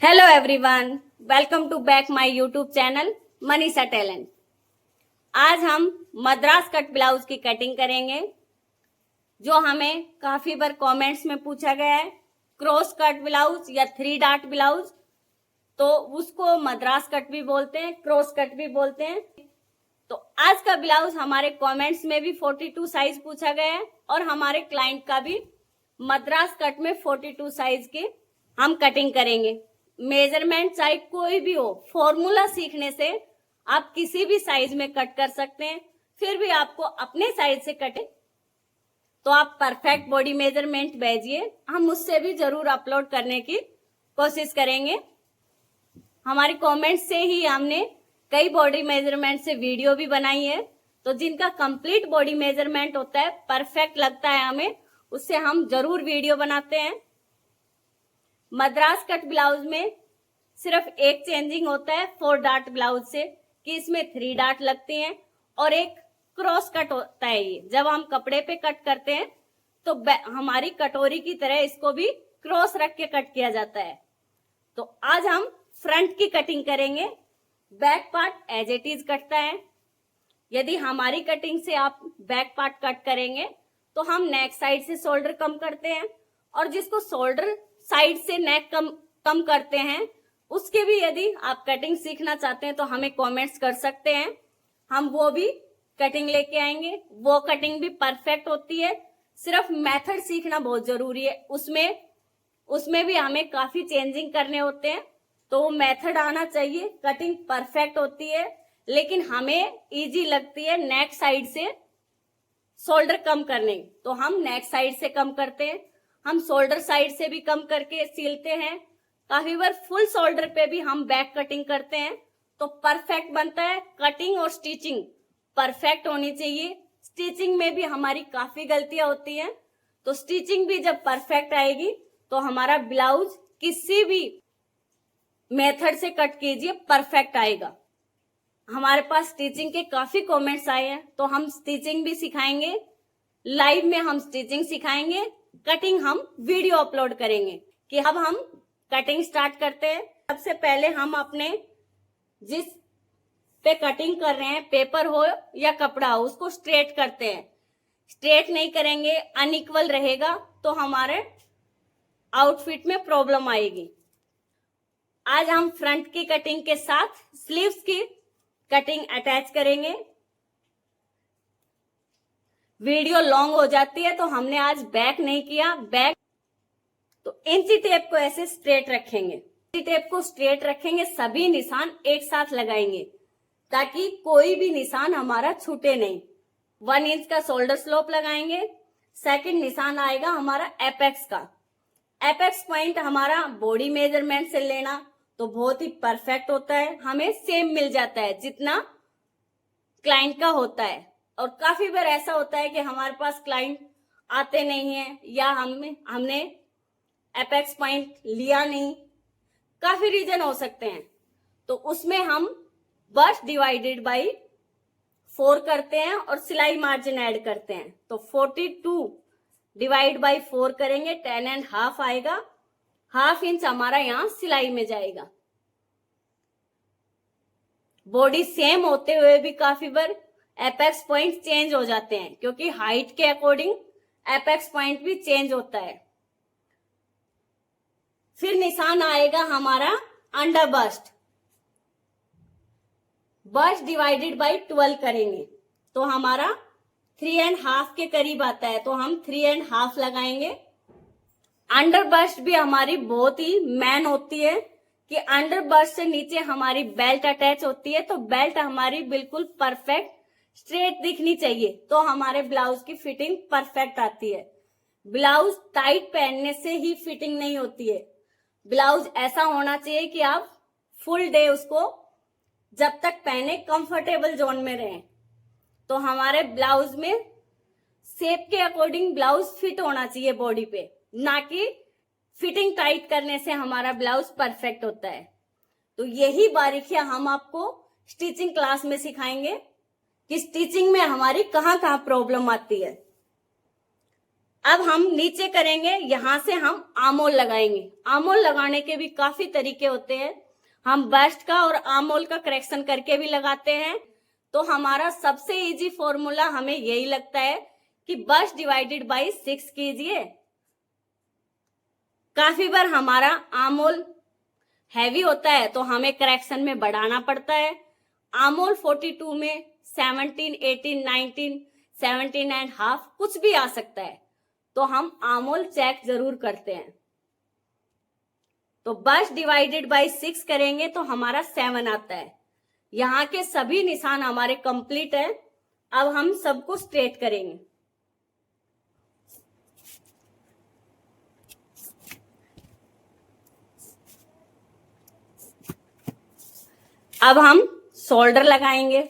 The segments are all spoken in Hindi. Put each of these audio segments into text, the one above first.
Hello everyone, welcome to back my YouTube channel Manisha talent. आज हम मद्रास कट ब्लाउज की कटिंग करेंगे जो हमें काफी बार कमेंट्स में पूछा गया है। क्रॉस कट ब्लाउज या 3 डॉट ब्लाउज, तो उसको मद्रास कट भी बोलते हैं, क्रॉस कट भी बोलते हैं। तो आज का ब्लाउज हमारे कमेंट्स में भी 42 साइज पूछा गया है और हमारे क्लाइंट का भी मद्रास कट में 42 साइज के हम कटिंग करेंगे। मेजरमेंट चाहे कोई भी हो, फॉर्मूला सीखने से आप किसी भी साइज में कट कर सकते हैं। फिर भी आपको अपने साइज से कटे तो आप परफेक्ट बॉडी मेजरमेंट भेजिए, हम उससे भी जरूर अपलोड करने की कोशिश करेंगे। हमारी कमेंट से ही हमने कई बॉडी मेजरमेंट से वीडियो भी बनाई है, तो जिनका कंप्लीट बॉडी मेजरमेंट होता है, परफेक्ट लगता है हमें, उससे हम जरूर वीडियो बनाते हैं। मद्रास कट ब्लाउज में सिर्फ एक चेंजिंग होता है 4 डॉट ब्लाउज से, कि इसमें 3 डॉट लगती हैं, और एक क्रॉस कट होता है। ये जब हम कपड़े पे कट करते हैं तो हमारी कटोरी की तरह इसको भी क्रॉस रख के कट किया जाता है। तो आज हम फ्रंट की कटिंग करेंगे। Back part as it is कटता है। यदि हमारी कटिंग से आप बैक पार्ट कट करेंगे तो हम नेक साइड से शोल्डर कम करते हैं, और जिसको शोल्डर साइड से नेक कम करते हैं उसके भी यदि आप कटिंग सीखना चाहते हैं तो हमें कमेंट्स कर सकते हैं, हम वो भी कटिंग लेके आएंगे। वो कटिंग भी परफेक्ट होती है, सिर्फ मेथड सीखना बहुत जरूरी है। उसमें भी हमें काफी चेंजिंग करने होते हैं, तो वो मेथड आना चाहिए। कटिंग परफेक्ट होती है, लेकिन हमें इजी लगती है नेक साइड से शोल्डर कम करने, तो हम नेक साइड से कम करते हैं। हम शोल्डर साइड से भी कम करके सिलते हैं। काफी बार फुल शोल्डर पे भी हम बैक कटिंग करते हैं, तो परफेक्ट बनता है। कटिंग और स्टिचिंग परफेक्ट होनी चाहिए। स्टिचिंग में भी हमारी काफी गलतियां होती हैं, तो स्टिचिंग भी जब परफेक्ट आएगी तो हमारा ब्लाउज किसी भी मेथड से कट कीजिए, परफेक्ट आएगा। हमारे पास स्टिचिंग के काफी कमेंट्स आए हैं, तो हम स्टिचिंग भी सिखाएंगे। लाइव में हम स्टिचिंग सिखाएंगे, कटिंग हम वीडियो अपलोड करेंगे। कि अब हम कटिंग स्टार्ट करते हैं। सबसे पहले हम अपने जिस पे कटिंग कर रहे हैं, पेपर हो या कपड़ा हो, उसको स्ट्रेट करते हैं। स्ट्रेट नहीं करेंगे, अनइक्वल रहेगा तो हमारे आउटफिट में प्रॉब्लम आएगी। आज हम फ्रंट की कटिंग के साथ स्लीव्स की कटिंग अटैच करेंगे। वीडियो लॉन्ग हो जाती है तो हमने आज बैक नहीं किया। बैक तो इंची टेप को ऐसे स्ट्रेट रखेंगे। इंची टेप को स्ट्रेट रखेंगे, सभी निशान एक साथ लगाएंगे ताकि कोई भी निशान हमारा छूटे नहीं। 1 इंच का शोल्डर स्लोप लगाएंगे। सेकंड निशान आएगा हमारा एपेक्स का। एपेक्स पॉइंट हमारा बॉडी मेजरमेंट से लेना तो बहुत ही परफेक्ट होता है, हमें सेम मिल जाता है जितना क्लाइंट का होता है। और काफी बार ऐसा होता है कि हमारे पास क्लाइंट आते नहीं है, या हमने एपेक्स पॉइंट लिया नहीं, काफी रीजन हो सकते हैं। तो उसमें हम बस्ट डिवाइडेड बाई 4 करते हैं और सिलाई मार्जिन ऐड करते हैं। तो 42 डिवाइड बाई 4 करेंगे, 10.5 आएगा। ½ इंच हमारा यहां सिलाई में जाएगा। बॉडी सेम होते हुए भी काफी बार एपेक्स पॉइंट चेंज हो जाते हैं, क्योंकि हाइट के अकॉर्डिंग एपेक्स पॉइंट भी चेंज होता है। फिर निशान आएगा हमारा under bust. Bust divided by 12 करेंगे तो हमारा 3.5 के करीब आता है, तो हम 3.5 लगाएंगे। अंडर बस्ट भी हमारी बहुत ही मेन होती है कि अंडर बस्ट से नीचे हमारी बेल्ट अटैच होती है, तो बेल्ट हमारी बिल्कुल परफेक्ट स्ट्रेट दिखनी चाहिए, तो हमारे ब्लाउज की फिटिंग परफेक्ट आती है। ब्लाउज टाइट पहनने से ही फिटिंग नहीं होती है। ब्लाउज ऐसा होना चाहिए कि आप फुल डे उसको जब तक पहने कंफर्टेबल जोन में रहें। तो हमारे ब्लाउज में शेप के अकॉर्डिंग ब्लाउज फिट होना चाहिए बॉडी पे, ना कि फिटिंग टाइट करने से हमारा ब्लाउज परफेक्ट होता है। तो यही बारीकियां हम आपको स्टिचिंग क्लास में सिखाएंगे कि स्टिचिंग में हमारी कहाँ कहाँ प्रॉब्लम आती है। अब हम नीचे करेंगे, यहां से हम आमोल लगाएंगे। आमोल लगाने के भी काफी तरीके होते हैं, हम बस्ट का और आमोल का करेक्शन करके भी लगाते हैं। तो हमारा सबसे इजी फॉर्मूला हमें यही लगता है कि बस्ट डिवाइडेड बाई 6 कीजिए। काफी बार हमारा आमोल हैवी होता है तो हमें करेक्शन में बढ़ाना पड़ता है। आमोल 42 में 17, 18, 19, 17.5 कुछ भी आ सकता है, तो हम आमोल चेक जरूर करते हैं। तो बस्ट डिवाइडेड बाई 6 करेंगे तो हमारा 7 आता है। यहाँ के सभी निशान हमारे कंप्लीट है। अब हम सबको स्ट्रेट करेंगे। अब हम शोल्डर लगाएंगे।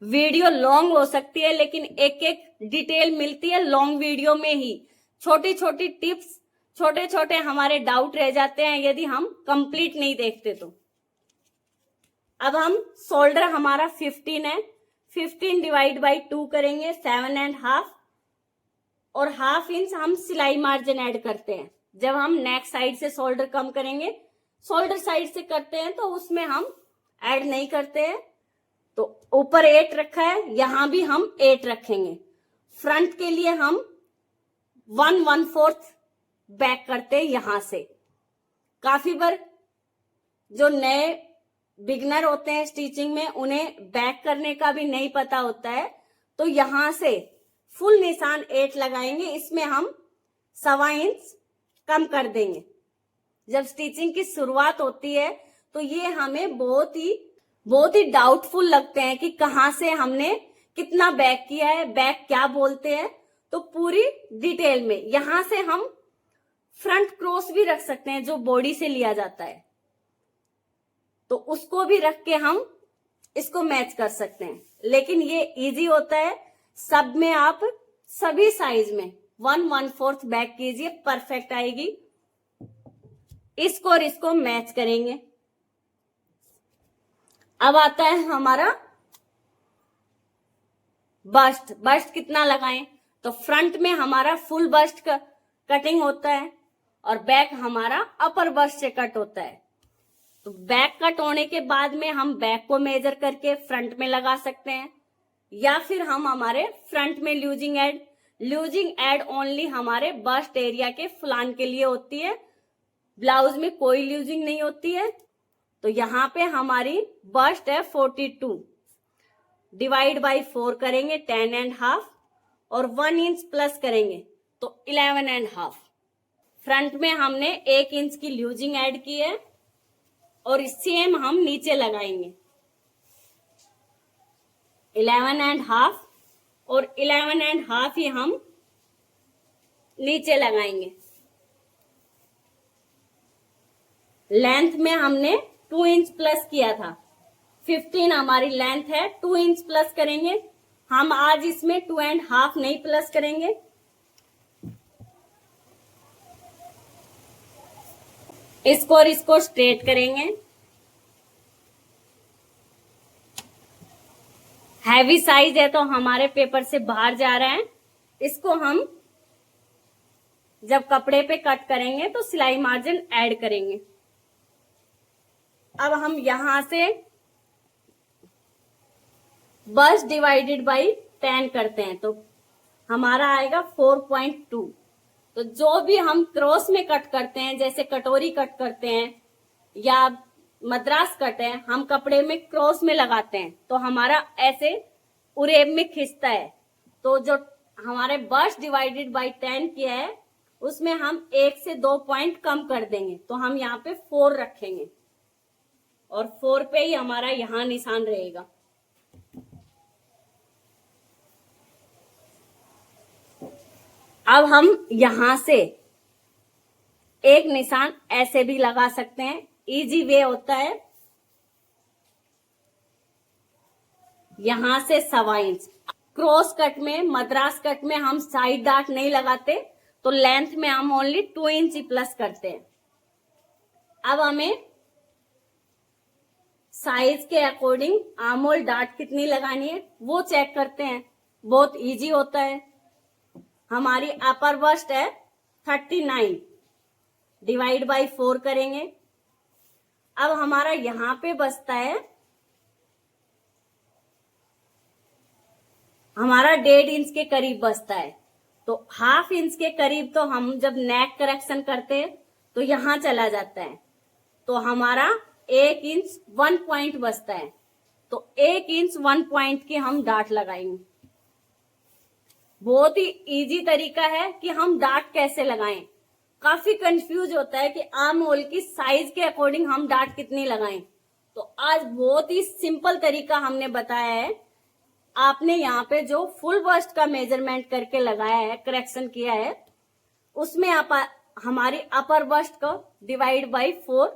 वीडियो लॉन्ग हो सकती है, लेकिन एक एक डिटेल मिलती है लॉन्ग वीडियो में ही। छोटी छोटी टिप्स, छोटे छोटे हमारे डाउट रह जाते हैं यदि हम कंप्लीट नहीं देखते तो। अब हम शोल्डर हमारा 15 है, 15 डिवाइड बाई 2 करेंगे 7.5, और हाफ इंच हम सिलाई मार्जिन ऐड करते हैं। जब हम नेक साइड से शोल्डर कम करेंगे, शोल्डर साइड से करते हैं तो उसमें हम ऐड नहीं करते हैं। तो ऊपर 8 रखा है, यहां भी हम 8 रखेंगे। फ्रंट के लिए हम 1/4 बैक करते हैं यहां से। काफी बार जो नए बिगनर होते हैं स्टिचिंग में, उन्हें बैक करने का भी नहीं पता होता है, तो यहां से फुल निशान 8 लगाएंगे। इसमें हम 1.25 इंच कम कर देंगे। जब स्टिचिंग की शुरुआत होती है तो ये हमें बहुत ही डाउटफुल लगते हैं कि कहां से हमने कितना बैक किया है, बैक क्या बोलते हैं। तो पूरी डिटेल में यहां से हम फ्रंट क्रॉस भी रख सकते हैं जो बॉडी से लिया जाता है, तो उसको भी रख के हम इसको मैच कर सकते हैं। लेकिन ये इजी होता है, सब में आप सभी साइज में 1/4 बैक कीजिए, परफेक्ट आएगी। इसको और इसको मैच करेंगे। अब आता है हमारा बस्ट। बस्ट कितना लगाएं, तो फ्रंट में हमारा फुल बस्ट का कटिंग होता है और बैक हमारा अपर बस्ट से कट होता है। तो बैक कट होने के बाद में हम बैक को मेजर करके फ्रंट में लगा सकते हैं, या फिर हम हमारे फ्रंट में लूजिंग एड ओनली हमारे बस्ट एरिया के फुलान के लिए होती है। ब्लाउज में कोई लूजिंग नहीं होती है। तो यहाँ पे हमारी बस्ट है 42, डिवाइड बाई 4 करेंगे 10.5, और 1 इंच प्लस करेंगे तो 11.5। फ्रंट में हमने 1 इंच की लूजिंग ऐड की है, और सेम हम नीचे लगाएंगे 11.5, और 11.5 ही हम नीचे लगाएंगे। लेंथ में हमने 2 इंच प्लस किया था, 15 हमारी लेंथ है, 2 इंच प्लस करेंगे। हम आज इसमें 2.5 नहीं प्लस करेंगे। इसको और इसको स्ट्रेट करेंगे। हैवी साइज है तो हमारे पेपर से बाहर जा रहा है, इसको हम जब कपड़े पे कट करेंगे तो सिलाई मार्जिन ऐड करेंगे। अब हम यहां से बस्ट डिवाइडेड बाई 10 करते हैं तो हमारा आएगा 4.2। तो जो भी हम क्रॉस में कट करते हैं, जैसे कटोरी कट करते हैं या मद्रास कट है, हम कपड़े में क्रॉस में लगाते हैं तो हमारा ऐसे उरेब में खिंचता है। तो जो हमारे बस्ट डिवाइडेड बाई 10 किया है उसमें हम 1 से 2 पॉइंट कम कर देंगे, तो हम यहाँ पे 4 रखेंगे, और 4 पे ही हमारा यहां निशान रहेगा। अब हम यहां से एक निशान ऐसे भी लगा सकते हैं, इजी वे होता है। यहां से 1.25 इंच। क्रॉस कट में, मद्रास कट में हम साइड डार्ट नहीं लगाते, तो लेंथ में हम ओनली 2 इंच ही प्लस करते हैं। अब हमें साइज के अकॉर्डिंग आर्महोल डार्ट कितनी लगानी है वो चेक करते हैं। बहुत इजी होता है। हमारी अपर बस्ट है 39, डिवाइड बाई 4 करेंगे। अब हमारा यहां पे बचता है हमारा 1.5 इंच के करीब बचता है। तो हाफ इंच के करीब तो हम जब नेक करेक्शन करते हैं तो यहां चला जाता है, तो हमारा 1 इंच 1 पॉइंट बचता है। तो 1 इंच 1 पॉइंट के हम डाट लगाएंगे। बहुत ही इजी तरीका है कि हम डाट कैसे लगाएं। काफी कंफ्यूज होता है कि आर्म होल की साइज के अकॉर्डिंग हम डाट कितनी लगाएं। तो आज बहुत ही सिंपल तरीका हमने बताया है। आपने यहाँ पे जो फुल बस्ट का मेजरमेंट करके लगाया है, करेक्शन किया है, उसमें आप हमारी अपर बस्ट को डिवाइड बाई 4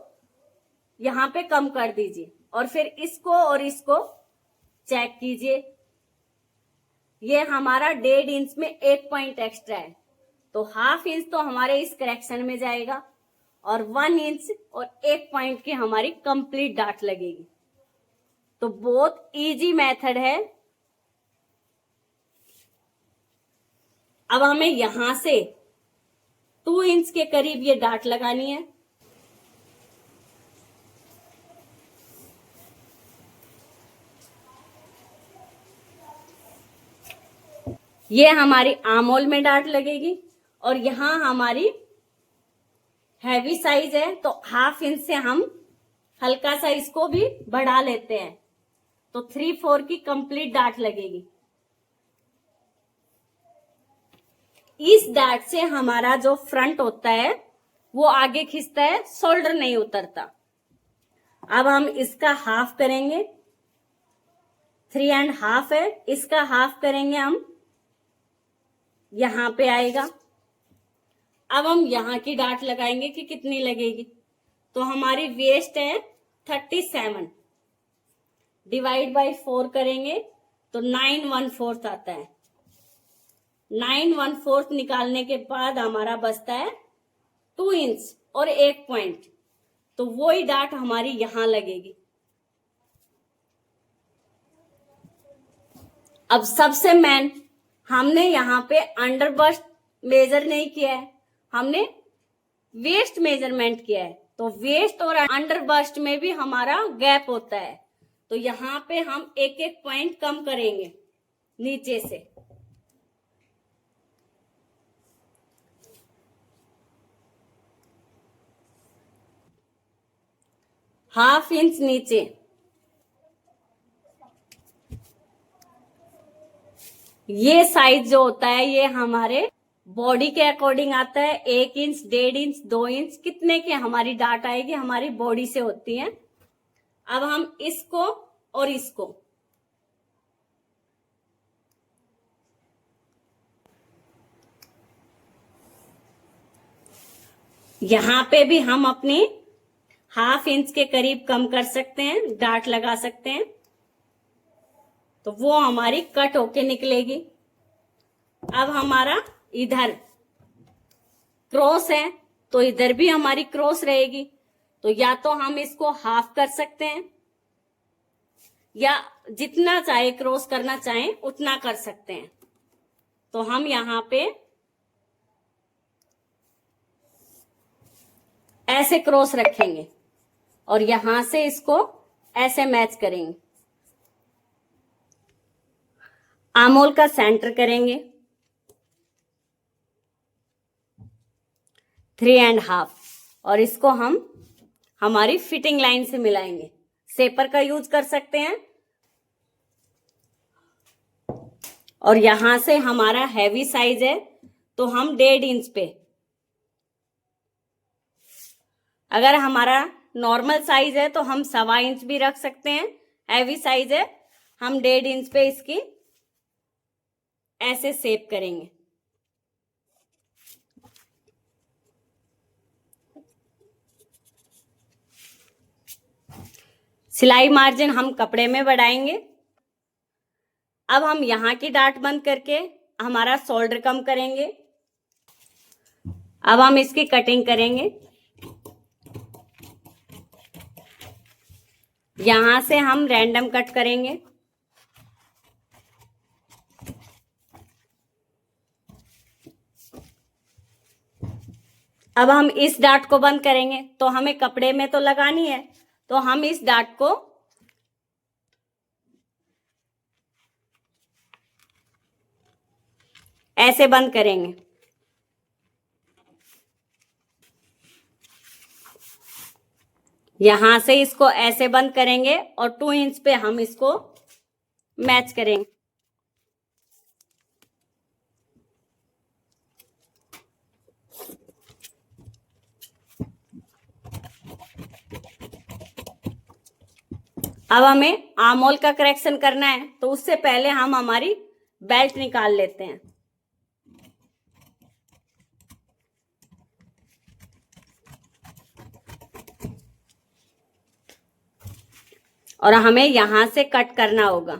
यहाँ पे कम कर दीजिए और फिर इसको और इसको चेक कीजिए। ये हमारा 1.5 इंच में 1 पॉइंट एक्स्ट्रा है, तो हाफ इंच तो हमारे इस करेक्शन में जाएगा और 1 इंच और 1 पॉइंट की हमारी कंप्लीट डाट लगेगी। तो बहुत इजी मेथड है। अब हमें यहां से 2 इंच के करीब ये डाट लगानी है। ये हमारी आर्म होल में डाट लगेगी और यहां हमारी हैवी साइज है, तो हाफ इंच से हम हल्का सा इसको भी बढ़ा लेते हैं, तो 3/4 की कंप्लीट डाट लगेगी। इस डाट से हमारा जो फ्रंट होता है वो आगे खिंचता है, शोल्डर नहीं उतरता। अब हम इसका हाफ करेंगे, 3.5 है, इसका हाफ करेंगे हम, यहां पे आएगा। अब हम यहां की डाट लगाएंगे कि कितनी लगेगी। तो हमारी वेस्ट है 37, डिवाइड बाई 4 करेंगे तो 9/1/4 आता है। 9/1/4 निकालने के बाद हमारा बचता है 2 इंच और 1 पॉइंट, तो वो ही डाट हमारी यहां लगेगी। अब सबसे मेन, हमने यहां पे अंडर बस्ट मेजर नहीं किया है, हमने वेस्ट मेजरमेंट किया है। तो वेस्ट और अंडर बस्ट में भी हमारा गैप होता है, तो यहां पे हम 1-1 पॉइंट कम करेंगे नीचे से। हाफ इंच नीचे। ये साइज जो होता है ये हमारे बॉडी के अकॉर्डिंग आता है। 1 इंच, 1.5 इंच, 2 इंच, कितने की हमारी डाट आएगी हमारी बॉडी से होती है। अब हम इसको और इसको यहां पे भी हम अपनी हाफ इंच के करीब कम कर सकते हैं, डाट लगा सकते हैं, तो वो हमारी कट होके निकलेगी। अब हमारा इधर क्रॉस है तो इधर भी हमारी क्रॉस रहेगी, तो या तो हम इसको हाफ कर सकते हैं या जितना चाहे क्रॉस करना चाहें उतना कर सकते हैं। तो हम यहां पे ऐसे क्रॉस रखेंगे और यहां से इसको ऐसे मैच करेंगे। आर्म होल का सेंटर करेंगे 3.5 और इसको हम हमारी फिटिंग लाइन से मिलाएंगे। सेपर का यूज कर सकते हैं। और यहां से हमारा हैवी साइज है तो हम 1.5 इंच पे, अगर हमारा नॉर्मल साइज है तो हम 1.25 इंच भी रख सकते हैं। हैवी साइज है, हम 1.5 इंच पे इसकी ऐसे शेप करेंगे। सिलाई मार्जिन हम कपड़े में बढ़ाएंगे। अब हम यहां की डाट बंद करके हमारा शोल्डर कम करेंगे। अब हम इसकी कटिंग करेंगे। यहां से हम रैंडम कट करेंगे। अब हम इस डाट को बंद करेंगे, तो हमें कपड़े में तो लगानी है, तो हम इस डाट को ऐसे बंद करेंगे। यहां से इसको ऐसे बंद करेंगे और 2 इंच पे हम इसको मैच करेंगे। अब हमें आर्म होल का करेक्शन करना है, तो उससे पहले हम हमारी बेल्ट निकाल लेते हैं। और हमें यहां से कट करना होगा,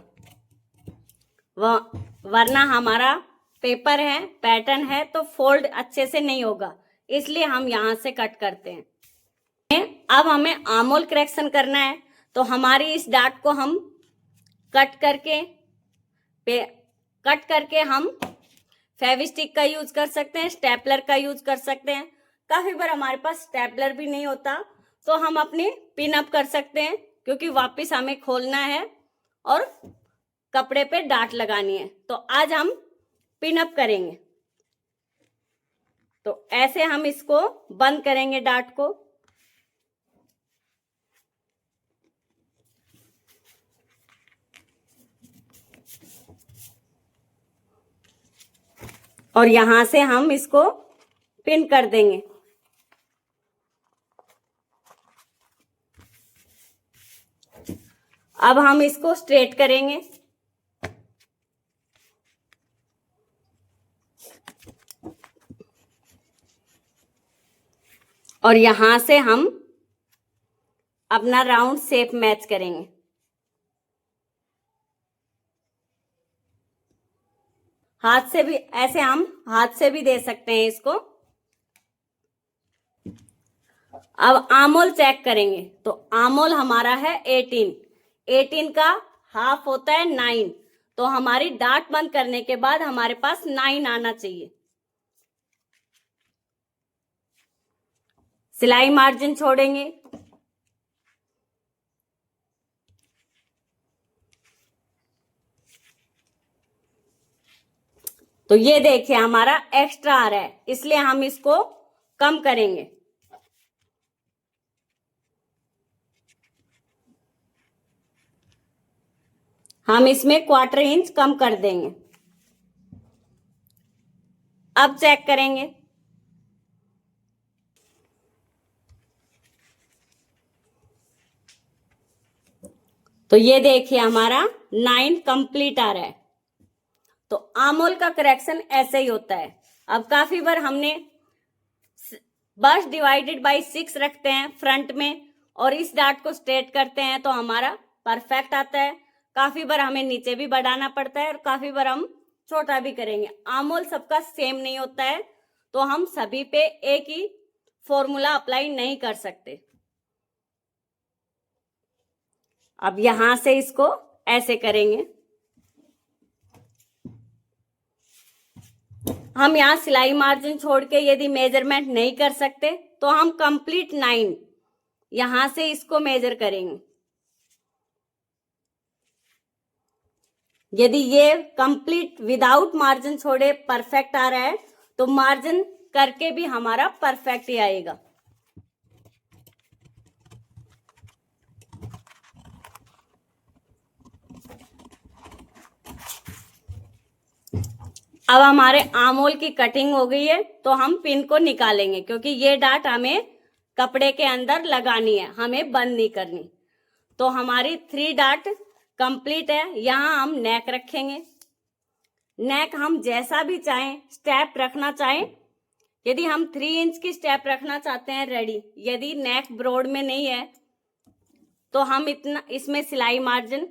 वरना हमारा पेपर है, पैटर्न है, तो फोल्ड अच्छे से नहीं होगा, इसलिए हम यहां से कट करते हैं। अब हमें आर्म होल करेक्शन करना है, तो हमारी इस डाट को हम कट करके हम फेविस्टिक का यूज कर सकते हैं, स्टेपलर का यूज कर सकते हैं। काफी बार हमारे पास स्टेपलर भी नहीं होता, तो हम अपनी पिन अप कर सकते हैं, क्योंकि वापस हमें खोलना है और कपड़े पे डाट लगानी है। तो आज हम पिन अप करेंगे, तो ऐसे हम इसको बंद करेंगे डाट को। और यहां से हम इसको पिन कर देंगे। अब हम इसको स्ट्रेट करेंगे। और यहां से हम अपना राउंड शेप मैच करेंगे। हाथ से भी, ऐसे हम हाथ से भी दे सकते हैं इसको। अब आर्म होल चेक करेंगे, तो आर्म होल हमारा है 18 का हाफ होता है 9, तो हमारी डाट बंद करने के बाद हमारे पास 9 आना चाहिए। सिलाई मार्जिन छोड़ेंगे, तो ये देखिए हमारा एक्स्ट्रा आ रहा है, इसलिए हम इसको कम करेंगे। हम इसमें 1/4 इंच कम कर देंगे। अब चेक करेंगे, तो ये देखिए हमारा 9 कंप्लीट आ रहा है। तो आर्म होल का करेक्शन ऐसे ही होता है। अब काफी बार हमने बस डिवाइडेड बाय 6 रखते हैं फ्रंट में, और इस डाट को स्ट्रेट करते हैं तो हमारा परफेक्ट आता है। काफी बार हमें नीचे भी बढ़ाना पड़ता है, और काफी बार हम छोटा भी करेंगे। आर्म होल सबका सेम नहीं होता है, तो हम सभी पे एक ही फॉर्मूला अप्लाई नहीं कर सकते। अब यहां से इसको ऐसे करेंगे। हम यहां सिलाई मार्जिन छोड़ के यदि मेजरमेंट नहीं कर सकते, तो हम कंप्लीट 9 यहां से इसको मेजर करेंगे। यदि ये कंप्लीट विदाउट मार्जिन छोड़े परफेक्ट आ रहा है, तो मार्जिन करके भी हमारा परफेक्ट ही आएगा। अब हमारे आर्म होल की कटिंग हो गई है, तो हम पिन को निकालेंगे, क्योंकि ये डाट हमें कपड़े के अंदर लगानी है, हमें बंद नहीं करनी। तो हमारी 3 डाट कंप्लीट है। यहां हम नेक रखेंगे। नेक हम जैसा भी चाहें स्टेप रखना चाहें। यदि हम 3 इंच की स्टेप रखना चाहते हैं रेडी, यदि नेक ब्रॉड में नहीं है, तो हम इतना इसमें सिलाई मार्जिन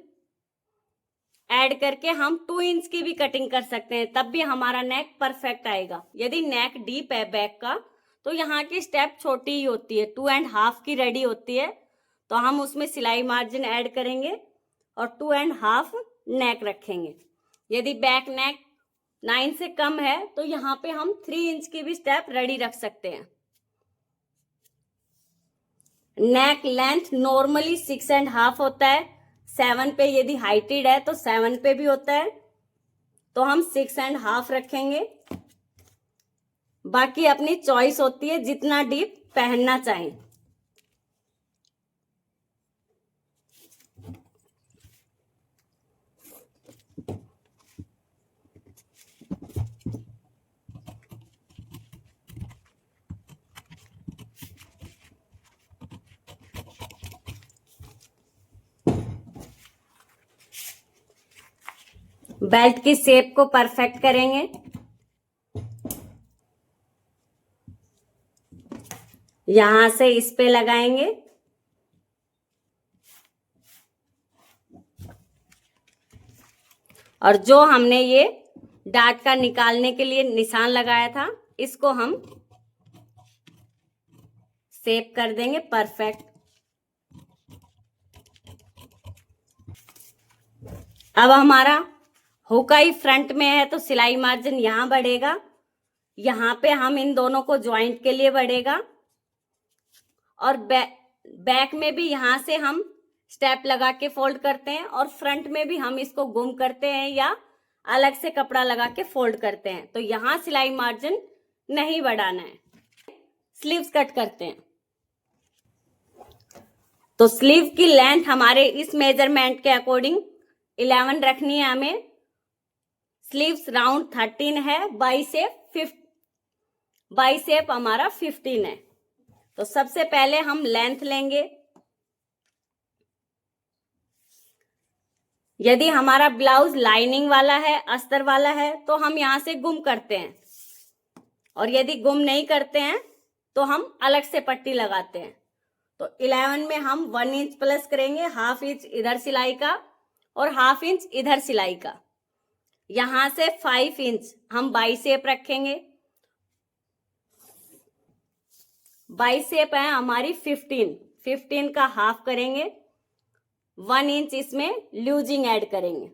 ऐड करके हम 2 इंच की भी कटिंग कर सकते हैं, तब भी हमारा नेक परफेक्ट आएगा। यदि नेक डीप है बैक का, तो यहाँ की स्टेप छोटी ही होती है, 2.5 की रेडी होती है, तो हम उसमें सिलाई मार्जिन ऐड करेंगे और 2.5 नेक रखेंगे। यदि बैक नेक 9 से कम है, तो यहाँ पे हम 3 इंच की भी स्टेप रेडी रख सकते हैं। नेक लेंथ नॉर्मली 6.5 होता है, 7 पे यदि हाइटेड है तो 7 पे भी होता है, तो हम 6.5 रखेंगे। बाकी अपनी चॉइस होती है जितना डीप पहनना चाहें। बेल्ट की शेप को परफेक्ट करेंगे। यहां से इस पे लगाएंगे, और जो हमने ये डार्ट का निकालने के लिए निशान लगाया था, इसको हम शेप कर देंगे परफेक्ट। अब हमारा हुकाई फ्रंट में है तो सिलाई मार्जिन यहां बढ़ेगा, यहां पे हम इन दोनों को ज्वाइंट के लिए बढ़ेगा, और बैक में भी यहां से हम स्टेप लगा के फोल्ड करते हैं, और फ्रंट में भी हम इसको गुम करते हैं या अलग से कपड़ा लगा के फोल्ड करते हैं। तो यहां सिलाई मार्जिन नहीं बढ़ाना है। स्लीव्स कट करते हैं। तो स्लीव की लेंथ हमारे इस मेजरमेंट के अकॉर्डिंग 11 रखनी है हमें। स्लीव्स राउंड 13 है, बाई शेप हमारा 15 है। तो सबसे पहले हम लेंथ लेंगे। यदि हमारा ब्लाउज लाइनिंग वाला है, अस्तर वाला है, तो हम यहां से गुम करते हैं, और यदि गुम नहीं करते हैं तो हम अलग से पट्टी लगाते हैं। तो 11 में हम 1 इंच प्लस करेंगे, हाफ इंच इधर सिलाई का और हाफ इंच इधर सिलाई का। यहां से 5 इंच हम बाई शेप रखेंगे। बाई शेप है हमारी 15 का हाफ करेंगे, 1 इंच इसमें लूजिंग ऐड करेंगे।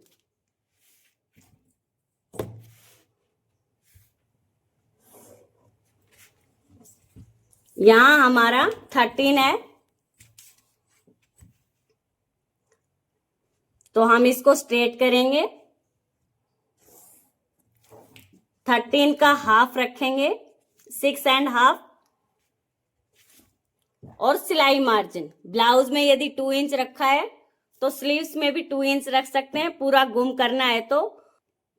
यहां हमारा 13 है, तो हम इसको स्ट्रेट करेंगे। 13 का हाफ रखेंगे, 6.5, और सिलाई मार्जिन ब्लाउज में यदि 2 इंच रखा है तो स्लीव्स में भी 2 इंच रख सकते हैं, पूरा गुम करना है तो।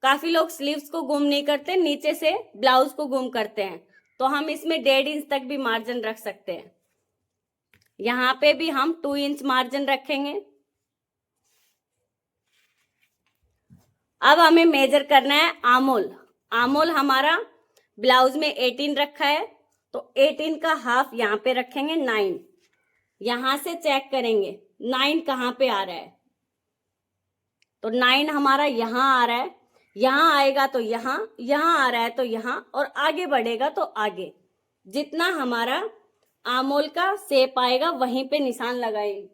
काफी लोग स्लीव्स को गुम नहीं करते, नीचे से ब्लाउज को गुम करते हैं, तो हम इसमें 1.5 इंच तक भी मार्जिन रख सकते हैं। यहां पे भी हम 2 इंच मार्जिन रखेंगे। अब हमें मेजर करना है आमोल। आमोल हमारा ब्लाउज में 18 रखा है, तो 18 का हाफ यहां पे रखेंगे, 9। यहां से चेक करेंगे 9 कहां पे आ रहा है, तो 9 हमारा यहां आ रहा है, यहां आएगा तो यहां, यहां आ रहा है तो यहां, और आगे बढ़ेगा तो आगे। जितना हमारा आमोल का शेप आएगा वहीं पे निशान लगाएंगे।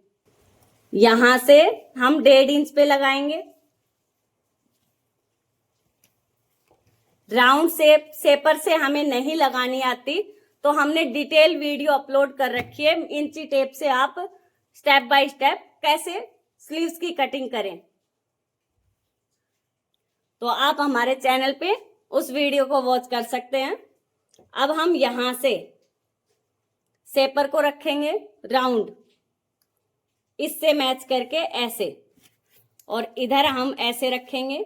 यहां से हम 1.5 इंच पे लगाएंगे। राउंड शेपर से हमें नहीं लगानी आती, तो हमने डिटेल वीडियो अपलोड कर रखी है, इंची टेप से आप स्टेप बाय स्टेप कैसे स्लीव्स की कटिंग करें। तो आप हमारे चैनल पे उस वीडियो को वॉच कर सकते हैं। अब हम यहां से शेपर को रखेंगे राउंड, इससे मैच करके ऐसे, और इधर हम ऐसे रखेंगे।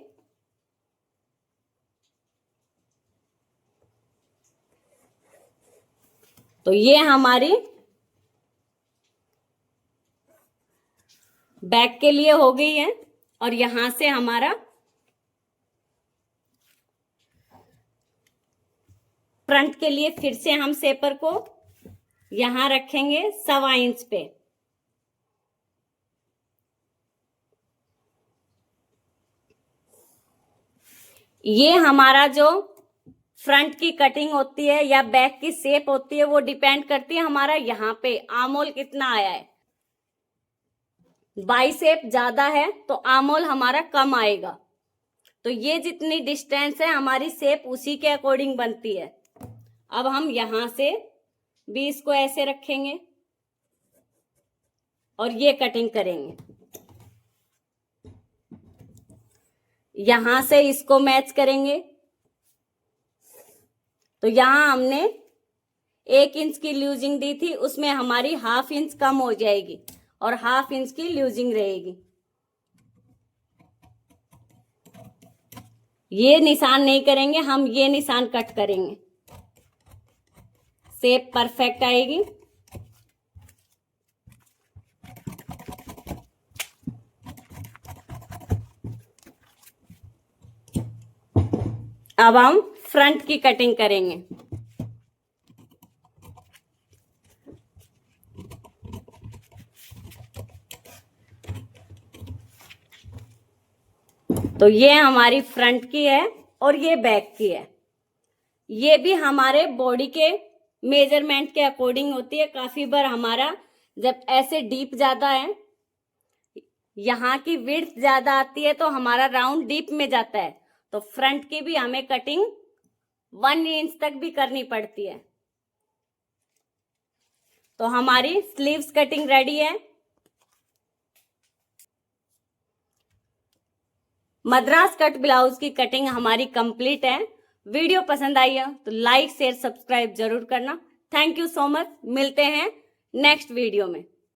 तो ये हमारी बैक के लिए हो गई है, और यहां से हमारा फ्रंट के लिए फिर से हम शेपर को यहां रखेंगे 1.25 इंच पे। ये हमारा जो फ्रंट की कटिंग होती है या बैक की शेप होती है, वो डिपेंड करती है हमारा यहाँ पे आमोल कितना आया है। बाई शेप ज्यादा है तो आमोल हमारा कम आएगा। तो ये जितनी डिस्टेंस है हमारी शेप उसी के अकॉर्डिंग बनती है। अब हम यहां से भी इसको ऐसे रखेंगे, और ये कटिंग करेंगे। यहां से इसको मैच करेंगे। तो यहां हमने 1 इंच की लूजिंग दी थी, उसमें हमारी 1/2 इंच कम हो जाएगी और 1/2 इंच की लूजिंग रहेगी। ये निशान नहीं करेंगे हम, ये निशान कट करेंगे, शेप परफेक्ट आएगी। अब हम फ्रंट की कटिंग करेंगे। तो ये हमारी फ्रंट की है और ये बैक की है। ये भी हमारे बॉडी के मेजरमेंट के अकॉर्डिंग होती है। काफी बार हमारा जब ऐसे डीप ज्यादा है, यहाँ की विड्थ ज्यादा आती है, तो हमारा राउंड डीप में जाता है, तो फ्रंट की भी हमें कटिंग 1 इंच तक भी करनी पड़ती है। तो हमारी स्लीव्स कटिंग रेडी है। मद्रास कट ब्लाउज की कटिंग हमारी कंप्लीट है। वीडियो पसंद आई है तो लाइक शेयर सब्सक्राइब जरूर करना। Thank you so much. मिलते हैं नेक्स्ट वीडियो में।